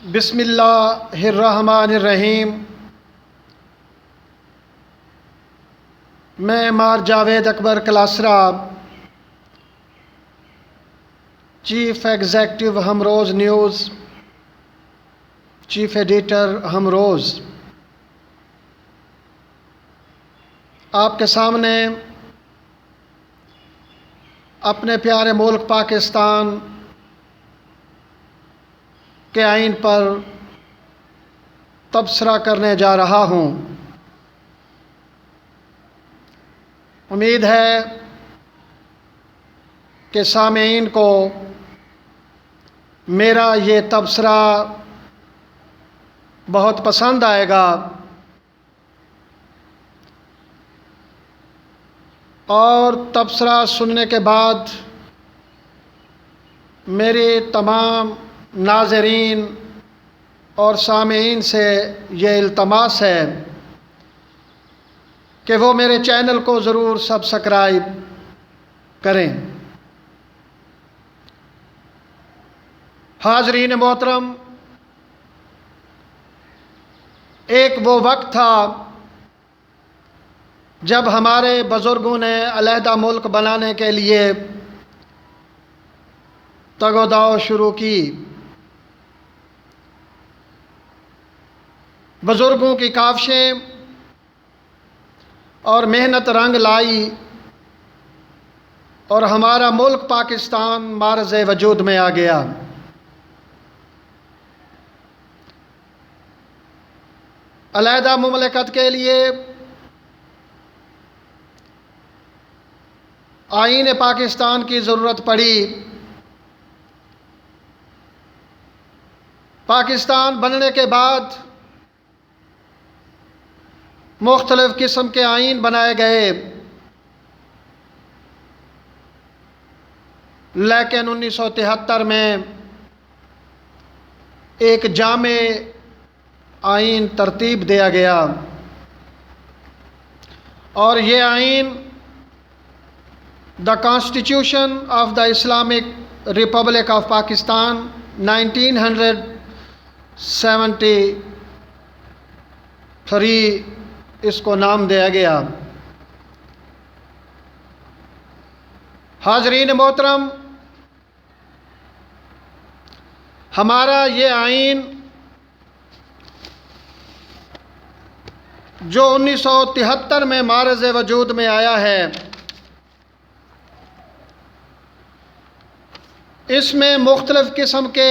بسم اللہ الرحمن الرحیم۔ میں مار جاوید اکبر کلاسرا، چیف ایگزیکٹو ہم روز نیوز، چیف ایڈیٹر ہم روز، آپ کے سامنے اپنے پیارے ملک پاکستان کے آئین پر تبصرہ کرنے جا رہا ہوں۔ امید ہے کہ سامعین کو میرا یہ تبصرہ بہت پسند آئے گا اور تبصرہ سننے کے بعد میری تمام ناظرین اور سامعین سے یہ التماس ہے کہ وہ میرے چینل کو ضرور سبسکرائب کریں۔ حاضرین محترم، ایک وہ وقت تھا جب ہمارے بزرگوں نے علیحدہ ملک بنانے کے لیے تگ و دو شروع کی۔ بزرگوں کی کاوشیں اور محنت رنگ لائی اور ہمارا ملک پاکستان معرض وجود میں آ گیا۔ علیحدہ مملکت کے لیے آئین پاکستان کی ضرورت پڑی۔ پاکستان بننے کے بعد مختلف قسم کے آئین بنائے گئے، لیکن 1973 میں ایک جامع آئین ترتیب دیا گیا اور یہ آئین the constitution of the Islamic republic of Pakistan 1973 اس کو نام دیا گیا۔ حاضرین محترم، ہمارا یہ آئین جو 1973 میں معرض وجود میں آیا ہے، اس میں مختلف قسم کے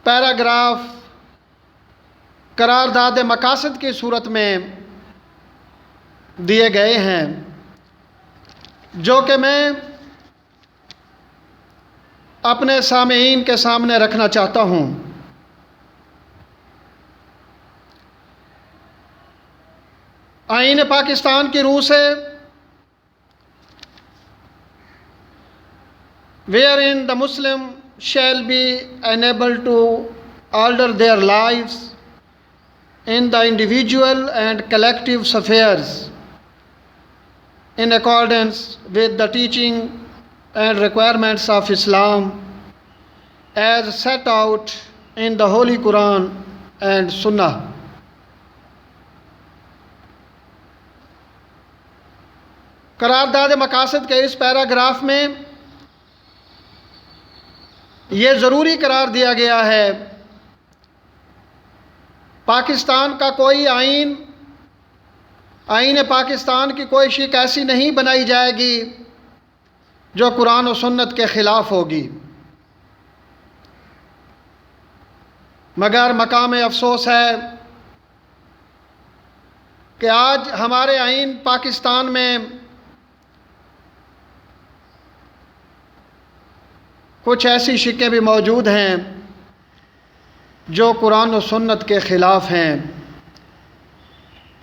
پیراگراف قرارداد مقاصد کی صورت میں دیے گئے ہیں، جو کہ میں اپنے سامعین کے سامنے رکھنا چاہتا ہوں۔ آئین پاکستان کی روح سے wherein the Muslim shall be enabled to order their lives in the individual and collective spheres in accordance with the teaching and requirements of Islam as set out in the Holy Quran and Sunnah. قرارداد مقاصد کے اس paragraph میں یہ ضروری قرار دیا گیا ہے، پاکستان کا کوئی آئین پاکستان کی کوئی شک ایسی نہیں بنائی جائے گی جو قرآن و سنت کے خلاف ہوگی، مگر مقام افسوس ہے کہ آج ہمارے آئین پاکستان میں کچھ ایسی شکیں بھی موجود ہیں جو قرآن و سنت کے خلاف ہیں۔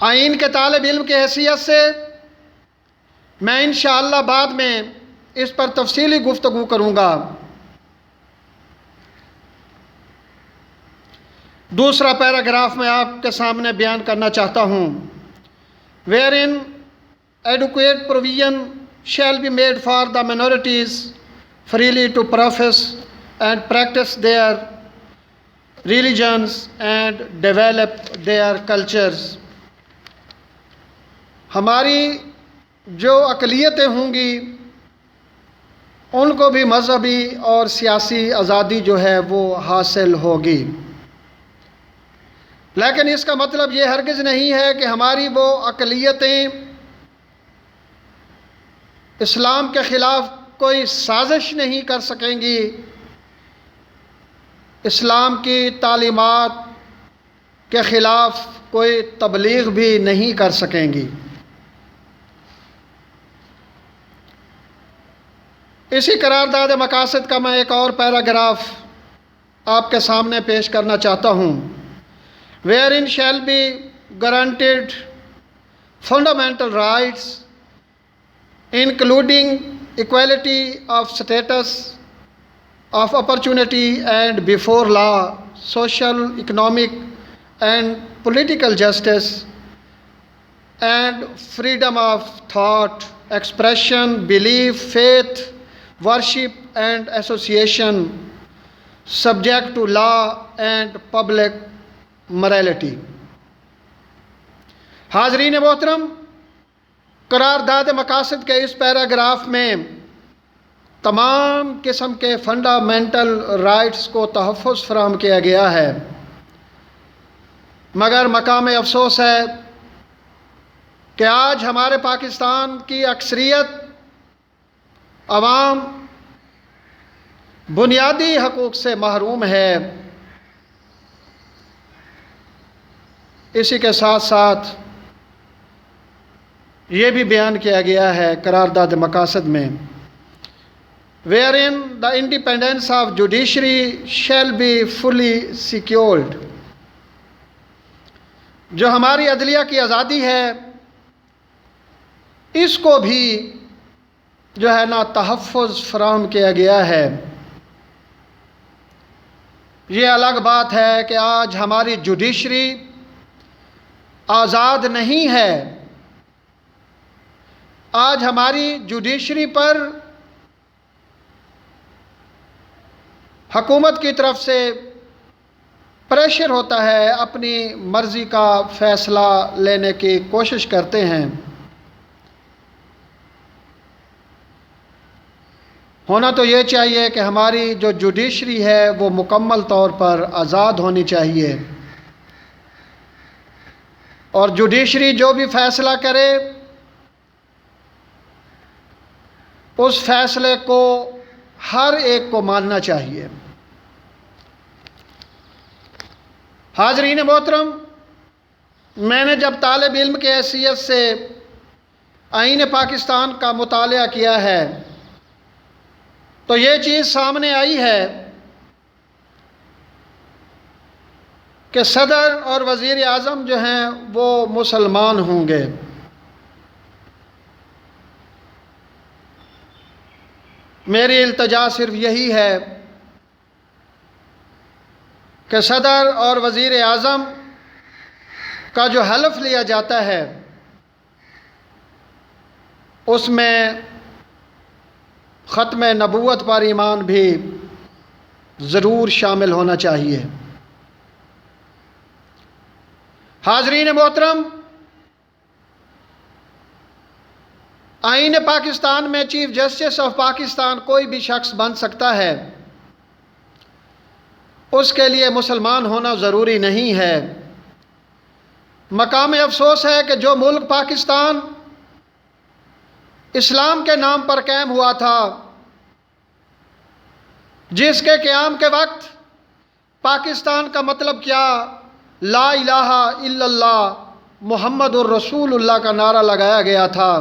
آئین کے طالب علم کی حیثیت سے میں انشاءاللہ بعد میں اس پر تفصیلی گفتگو کروں گا۔ دوسرا پیراگراف میں آپ کے سامنے بیان کرنا چاہتا ہوں۔ wherein adequate provision shall be made for the minorities freely to profess and practice their religions and develop their cultures. ہماری جو اقلیتیں ہوں گی ان کو بھی مذہبی اور سیاسی آزادی جو ہے وہ حاصل ہوگی، لیکن اس کا مطلب یہ ہرگز نہیں ہے کہ ہماری وہ اقلیتیں اسلام کے خلاف کوئی سازش نہیں کر سکیں گی، اسلام کی تعلیمات کے خلاف کوئی تبلیغ بھی نہیں کر سکیں گی۔ اسی قرارداد مقاصد کا میں ایک اور پیراگراف آپ کے سامنے پیش کرنا چاہتا ہوں۔ wherein shall be guaranteed fundamental rights including equality of status, of opportunity and before law, social, economic and political justice, and freedom of thought, expression, belief, faith, worship and association, subject to law and public morality. حاضرین محترم، قرارداد مقاصد کے اس paragraph میں تمام قسم کے fundamental rights کو تحفظ فراہم کیا گیا ہے، مگر مقام افسوس ہے کہ آج ہمارے پاکستان کی اکثریت عوام بنیادی حقوق سے محروم ہے۔ اسی کے ساتھ ساتھ یہ بھی بیان کیا گیا ہے قرارداد مقاصد میں wherein the independence of judiciary shall be fully secured. جو ہماری عدلیہ کی آزادی ہے اس کو بھی جو ہے نا تحفظ فراہم کیا گیا ہے۔ یہ الگ بات ہے کہ آج ہماری جوڈیشری آزاد نہیں ہے، آج ہماری جوڈیشری پر حکومت کی طرف سے پریشر ہوتا ہے، اپنی مرضی کا فیصلہ لینے کی کوشش کرتے ہیں۔ ہونا تو یہ چاہیے کہ ہماری جو جوڈیشری ہے وہ مکمل طور پر آزاد ہونی چاہیے، اور جوڈیشری جو بھی فیصلہ کرے اس فیصلے کو ہر ایک کو ماننا چاہیے۔ حاضرین محترم، میں نے جب طالب علم کی حیثیت سے آئین پاکستان کا مطالعہ کیا ہے تو یہ چیز سامنے آئی ہے کہ صدر اور وزیر اعظم جو ہیں وہ مسلمان ہوں گے۔ میری التجا صرف یہی ہے کہ صدر اور وزیر اعظم کا جو حلف لیا جاتا ہے اس میں ختم نبوت پر ایمان بھی ضرور شامل ہونا چاہیے۔ حاضرین محترم، آئین پاکستان میں چیف جسٹس آف پاکستان کوئی بھی شخص بن سکتا ہے، اس کے لیے مسلمان ہونا ضروری نہیں ہے۔ مقام افسوس ہے کہ جو ملک پاکستان اسلام کے نام پر قائم ہوا تھا، جس کے قیام کے وقت پاکستان کا مطلب کیا لا الہ الا اللہ محمد الرسول اللہ کا نعرہ لگایا گیا تھا،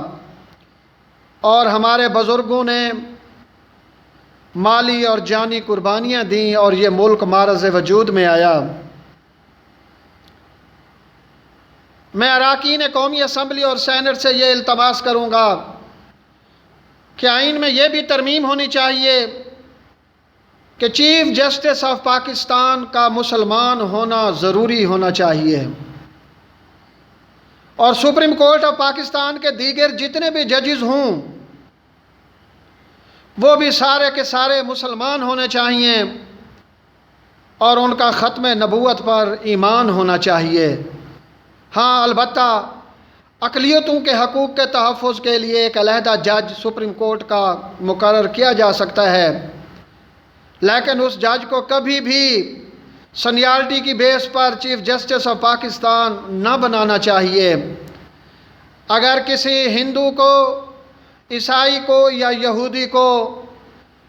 اور ہمارے بزرگوں نے مالی اور جانی قربانیاں دیں اور یہ ملک معرض وجود میں آیا۔ میں اراکین قومی اسمبلی اور سینٹ سے یہ التماس کروں گا کہ آئین میں یہ بھی ترمیم ہونی چاہیے کہ چیف جسٹس آف پاکستان کا مسلمان ہونا ضروری ہونا چاہیے، اور سپریم کورٹ آف پاکستان کے دیگر جتنے بھی ججز ہوں وہ بھی سارے کے سارے مسلمان ہونے چاہیے اور ان کا ختم نبوت پر ایمان ہونا چاہیے۔ ہاں البتہ اقلیتوں کے حقوق کے تحفظ کے لیے ایک علیحدہ جج سپریم کورٹ کا مقرر کیا جا سکتا ہے، لیکن اس جج کو کبھی بھی سینیارٹی کی بیس پر چیف جسٹس آف پاکستان نہ بنانا چاہیے۔ اگر کسی ہندو کو، عیسائی کو یا یہودی کو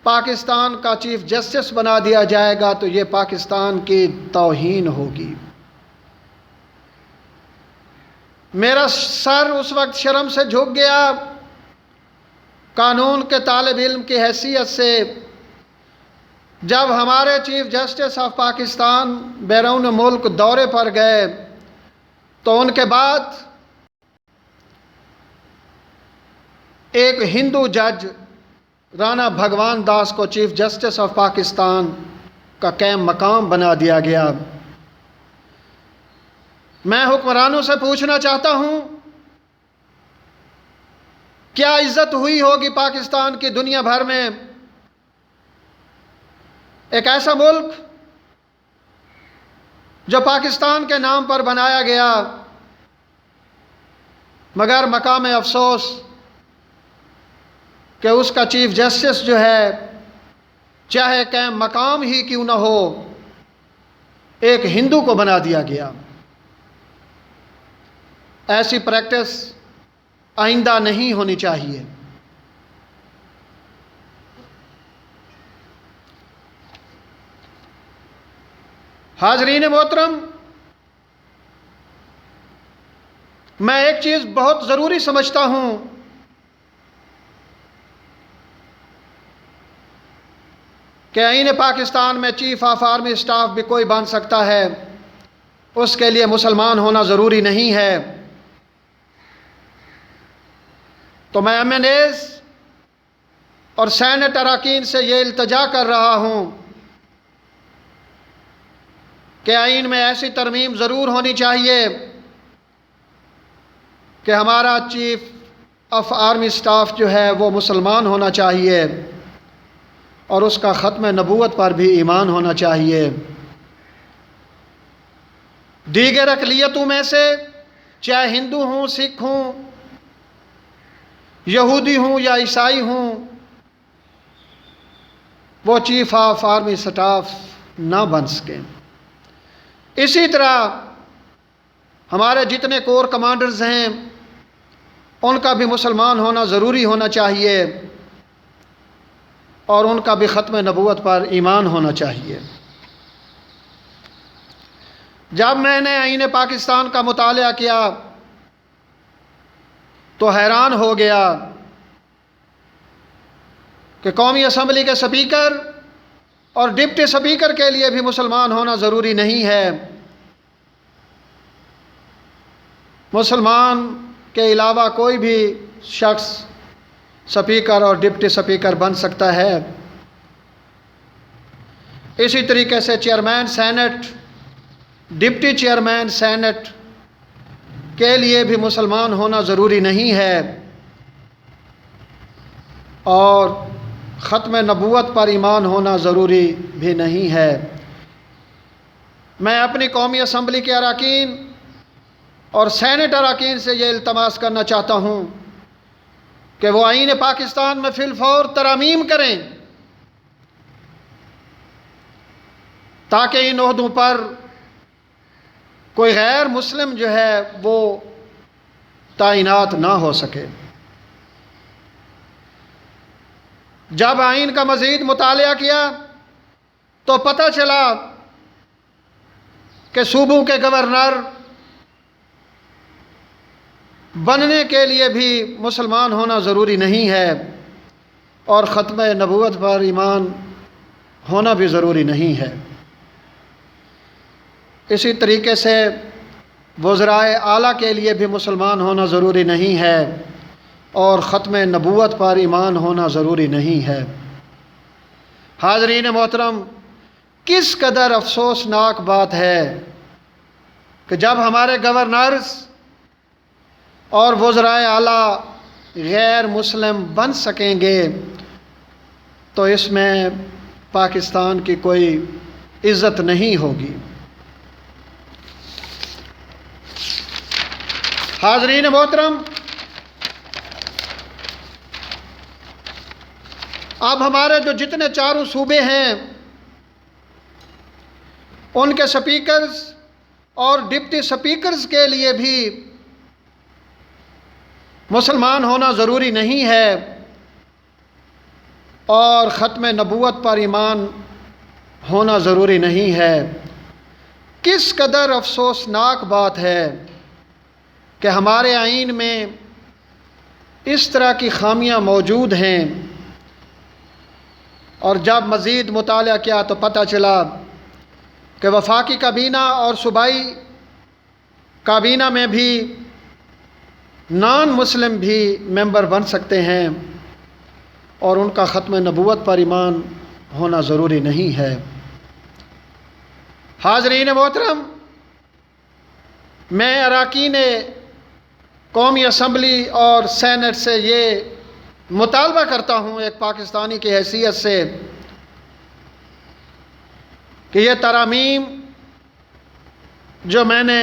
پاکستان کا چیف جسٹس بنا دیا جائے گا تو یہ پاکستان کی توہین ہوگی۔ میرا سر اس وقت شرم سے جھک گیا، قانون کے طالب علم کی حیثیت سے، جب ہمارے چیف جسٹس آف پاکستان بیرون ملک دورے پر گئے تو ان کے بعد ایک ہندو جج رانا بھگوان داس کو چیف جسٹس آف پاکستان کا قائم مقام بنا دیا گیا۔ میں حکمرانوں سے پوچھنا چاہتا ہوں، کیا عزت ہوئی ہوگی پاکستان کی دنیا بھر میں؟ ایک ایسا ملک جو پاکستان کے نام پر بنایا گیا، مگر مقام افسوس کہ اس کا چیف جسٹس جو ہے، چاہے قائم مقام ہی کیوں نہ ہو، ایک ہندو کو بنا دیا گیا۔ ایسی پریکٹس آئندہ نہیں ہونی چاہیے۔ حاضرین محترم، میں ایک چیز بہت ضروری سمجھتا ہوں کہ آئین پاکستان میں چیف آف آرمی اسٹاف بھی کوئی بن سکتا ہے، اس کے لیے مسلمان ہونا ضروری نہیں ہے۔ تو میں ایم این ایز اور سینٹ اراکین سے یہ التجا کر رہا ہوں کہ آئین میں ایسی ترمیم ضرور ہونی چاہیے کہ ہمارا چیف آف آرمی اسٹاف جو ہے وہ مسلمان ہونا چاہیے اور اس کا ختم نبوت پر بھی ایمان ہونا چاہیے۔ دیگر اقلیتوں میں سے چاہے ہندو ہوں، سکھ ہوں، یہودی ہوں یا عیسائی ہوں، وہ چیف آف آرمی اسٹاف نہ بن سکیں۔ اسی طرح ہمارے جتنے کور کمانڈرز ہیں ان کا بھی مسلمان ہونا ضروری ہونا چاہیے اور ان کا بھی ختم نبوت پر ایمان ہونا چاہیے۔ جب میں نے آئین پاکستان کا مطالعہ کیا تو حیران ہو گیا کہ قومی اسمبلی کے سپیکر اور ڈپٹی سپیکر کے لیے بھی مسلمان ہونا ضروری نہیں ہے۔ مسلمان کے علاوہ کوئی بھی شخص سپیکر اور ڈپٹی سپیکر بن سکتا ہے۔ اسی طریقے سے chairman senate, deputy chairman senate کے لیے بھی مسلمان ہونا ضروری نہیں ہے اور ختم نبوت پر ایمان ہونا ضروری بھی نہیں ہے۔ میں اپنی قومی اسمبلی کے اراکین اور سینٹ اراکین سے یہ التماس کرنا چاہتا ہوں کہ وہ آئین پاکستان میں فی الفور ترامیم کریں تاکہ ان عہدوں پر کوئی غیر مسلم جو ہے وہ تعینات نہ ہو سکے۔ جب آئین کا مزید مطالعہ کیا تو پتہ چلا کہ صوبوں کے گورنر بننے کے لیے بھی مسلمان ہونا ضروری نہیں ہے اور ختم نبوت پر ایمان ہونا بھی ضروری نہیں ہے۔ اسی طریقے سے وزرائے اعلیٰ کے لیے بھی مسلمان ہونا ضروری نہیں ہے اور ختم نبوت پر ایمان ہونا ضروری نہیں ہے۔ حاضرین محترم، کس قدر افسوسناک بات ہے کہ جب ہمارے گورنرز اور وزرائے اعلیٰ غیر مسلم بن سکیں گے تو اس میں پاکستان کی کوئی عزت نہیں ہوگی۔ حاضرین محترم، اب ہمارے جو جتنے چاروں صوبے ہیں ان کے سپیکرز اور ڈپٹی سپیکرز کے لیے بھی مسلمان ہونا ضروری نہیں ہے اور ختم نبوت پر ایمان ہونا ضروری نہیں ہے۔ کس قدر افسوسناک بات ہے کہ ہمارے آئین میں اس طرح کی خامیاں موجود ہیں، اور جب مزید مطالعہ کیا تو پتہ چلا کہ وفاقی کابینہ اور صوبائی کابینہ میں بھی نان مسلم بھی ممبر بن سکتے ہیں اور ان کا ختم نبوت پر ایمان ہونا ضروری نہیں ہے۔ حاضرین محترم، میں اراکین قومی اسمبلی اور سینٹ سے یہ مطالبہ کرتا ہوں ایک پاکستانی کی حیثیت سے کہ یہ ترامیم جو میں نے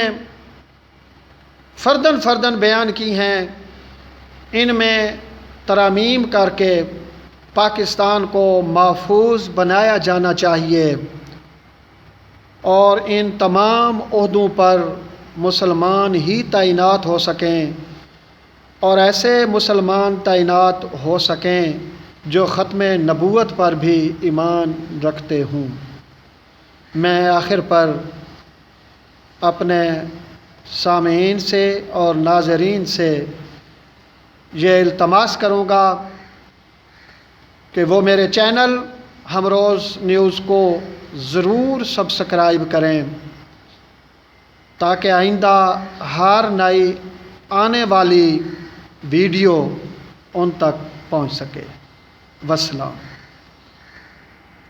فرداً بیان کی ہیں، ان میں ترامیم کر کے پاکستان کو محفوظ بنایا جانا چاہیے اور ان تمام عہدوں پر مسلمان ہی تعینات ہو سکیں اور ایسے مسلمان تعینات ہو سکیں جو ختم نبوت پر بھی ایمان رکھتے ہوں۔ میں آخر پر اپنے سامعین سے اور ناظرین سے یہ التماس کروں گا کہ وہ میرے چینل ہمروز نیوز کو ضرور سبسکرائب کریں تاکہ آئندہ ہر نئی آنے والی ویڈیو ان تک پہنچ سکے۔ والسلام۔